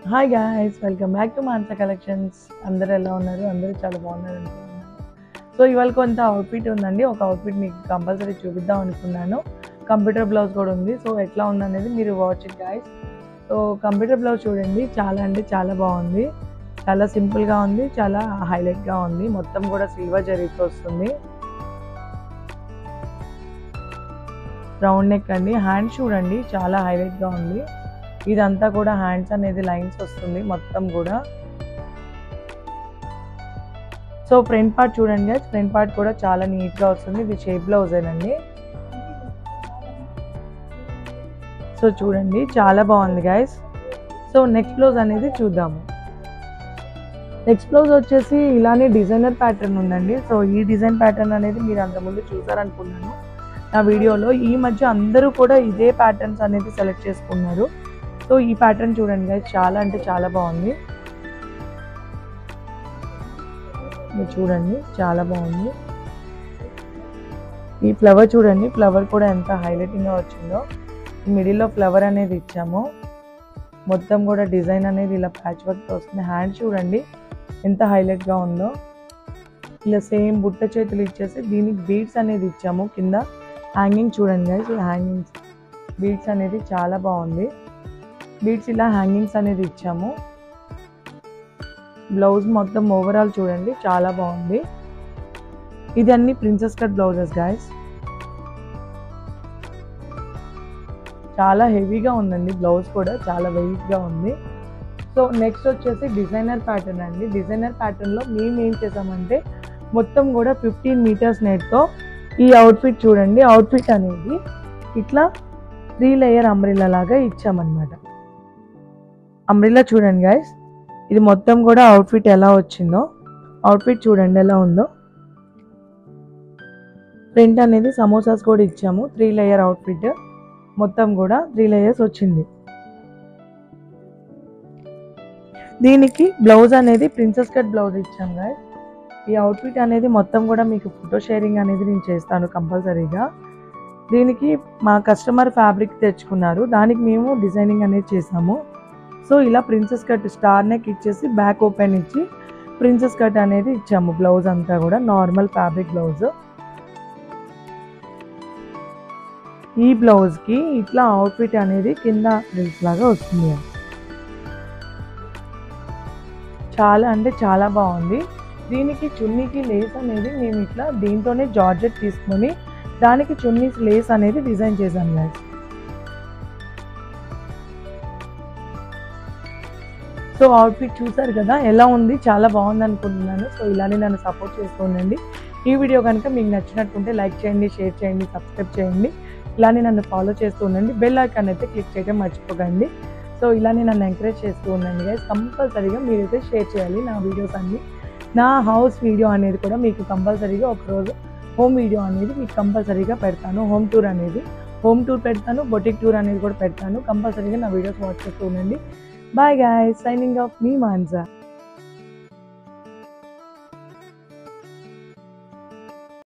Hi guys, welcome back to Mansa collections. అందరూ ఎలా ఉన్నారు? అందరూ చాలా బాగున్నారు అనుకుంటున్నాను. సో ఇవాళ కొంత అవుట్ఫిట్ ఉందండి. ఒక అవుట్ఫిట్ మీకు కంపల్సరీ చూపిద్దాం అనుకున్నాను. కంప్యూటర్ బ్లౌజ్ కూడా ఉంది. సో ఎట్లా ఉందనేది మీరు watch it guys. So computer blouse చూడండి, చాలా అంటే చాలా బాగుంది. చాలా సింపుల్గా ఉంది, చాలా హైలైట్గా ఉంది. మొత్తం కూడా సిల్వర్ జరీతో వస్తుంది. రౌండ్ నెక్ అండి. హ్యాండ్ చూడండి, చాలా హైలైట్గా ఉంది. ఇదంతా కూడా హ్యాండ్స్ అనేది లైన్స్ వస్తుంది మొత్తం కూడా. సో ఫ్రంట్ పార్ట్ చూడండి గైస్, ఫ్రంట్ పార్ట్ కూడా చాలా నీట్గా వస్తుంది. ఇది షేప్ బ్లౌజేనండి. సో చూడండి, చాలా బాగుంది గైస్. సో నెక్స్ట్ బ్లౌజ్ అనేది చూద్దాము. నెక్స్ట్ బ్లౌజ్ వచ్చేసి ఇలానే డిజైనర్ ప్యాటర్న్ ఉందండి. సో ఈ డిజైన్ ప్యాటర్న్ అనేది మీరు అంతకుముందు చూసారనుకున్నాను నా వీడియోలో. ఈ మధ్య అందరూ కూడా ఇదే ప్యాటర్న్స్ అనేది సెలెక్ట్ చేసుకున్నారు. సో ఈ ప్యాటర్న్ చూడండి గైస్, చాలా అంటే చాలా బాగుంది. మీరు చూడండి, చాలా బాగుంది. ఈ ఫ్లవర్ చూడండి, ఫ్లవర్ కూడా ఎంత హైలైటింగ్గా వచ్చిందో. మిడిల్లో ఫ్లవర్ అనేది ఇచ్చాము. మొత్తం కూడా డిజైన్ అనేది ఇలా ప్యాచ్ వర్క్తో వస్తుంది. హ్యాండ్ చూడండి ఎంత హైలైట్గా ఉందో. ఇలా సేమ్ బుట్ట చేతులు ఇచ్చేసి దీనికి బీడ్స్ అనేది ఇచ్చాము. కింద హ్యాంగింగ్ చూడండి గైస్, హ్యాంగింగ్స్ బీడ్స్ అనేది చాలా బాగుంది. బీడ్స్ ఇలా హ్యాంగింగ్స్ అనేది ఇచ్చాము. బ్లౌజ్ మొత్తం ఓవరాల్ చూడండి, చాలా బాగుంది. ఇది అన్ని ప్రిన్సెస్ కట్ బ్లౌజెస్ గైస్. చాలా హెవీగా ఉందండి బ్లౌజ్ కూడా, చాలా వెయిట్గా ఉంది. సో నెక్స్ట్ వచ్చేసి డిజైనర్ ప్యాటర్న్ అండి. డిజైనర్ ప్యాటర్న్లో మేము ఏం చేసామంటే మొత్తం కూడా 15 మీటర్స్ నెట్తో ఈ అవుట్ఫిట్ చూడండి. అవుట్ఫిట్ అనేది ఇట్లా 3 లేయర్ అంబ్రెల్లా లాగా ఇచ్చామన్నమాట. అంబ్రెల్లా చూడండి గైస్, ఇది మొత్తం కూడా అవుట్ఫిట్ ఎలా వచ్చిందో. అవుట్ఫిట్ చూడండి ఎలా ఉందో. ప్రింట్ అనేది సమోసాస్ కూడా ఇచ్చాము. 3 లేయర్ అవుట్ఫిట్ మొత్తం కూడా 3 లేయర్స్ వచ్చింది. దీనికి బ్లౌజ్ అనేది ప్రిన్సెస్ కట్ బ్లౌజ్ ఇచ్చాం గైస్. ఈ అవుట్ఫిట్ అనేది మొత్తం కూడా మీకు ఫోటో షేరింగ్ అనేది నేను చేస్తాను కంపల్సరీగా. దీనికి మా కస్టమర్ ఫ్యాబ్రిక్ తెచ్చుకున్నారు, దానికి మేము డిజైనింగ్ అనేది చేసాము. సో ఇలా ప్రిన్సెస్ కట్ స్టార్ నెక్ ఇచ్చేసి బ్యాక్ ఓపెన్ ఇచ్చి ప్రిన్సెస్ కట్ అనేది ఇచ్చాము. బ్లౌజ్ అంతా కూడా నార్మల్ ఫ్యాబ్రిక్ బ్లౌజ్. ఈ బ్లౌజ్కి ఇట్లా అవుట్ఫిట్ అనేది కింద డ్రెస్ లాగా వస్తుంది. చాలా అంటే చాలా బాగుంది. దీనికి చున్నీకి లేస్ అనేది మేము ఇట్లా దీంతోనే జార్జెట్ తీసుకొని దానికి చున్నీ లేస్ అనేది డిజైన్ చేశాను గైస్. సో అవుట్ఫిట్ చూసారు కదా ఎలా ఉంది, చాలా బాగుంది అనుకుంటున్నాను. సో ఇలానే నన్ను సపోర్ట్ చేస్తూ ఉండండి. ఈ వీడియో కనుక మీకు నచ్చినట్టుంటే లైక్ చేయండి, షేర్ చేయండి, సబ్స్క్రైబ్ చేయండి. ఇలానే నన్ను ఫాలో చేస్తూ ఉండండి. బెల్ ఐకాన్ అయితే క్లిక్ చేయడం మర్చిపోకండి. సో ఇలానే నన్ను ఎంకరేజ్ చేస్తూ ఉండండి గైస్. కంపల్సరీగా మీరైతే షేర్ చేయాలి నా వీడియోస్ అన్ని. నా హౌస్ వీడియో అనేది కూడా మీకు కంపల్సరీగా ఒకరోజు హోమ్ వీడియో అనేది మీకు కంపల్సరీగా పెడతాను. హోమ్ టూర్ పెడతాను, బొటిక్ టూర్ అనేది కూడా పెడతాను. కంపల్సరీగా నా వీడియోస్ వాచ్ చేస్తూ ఉండండి. బాయ్ గైస్, సైనింగ్ ఆఫ్ మీ మాన్సా.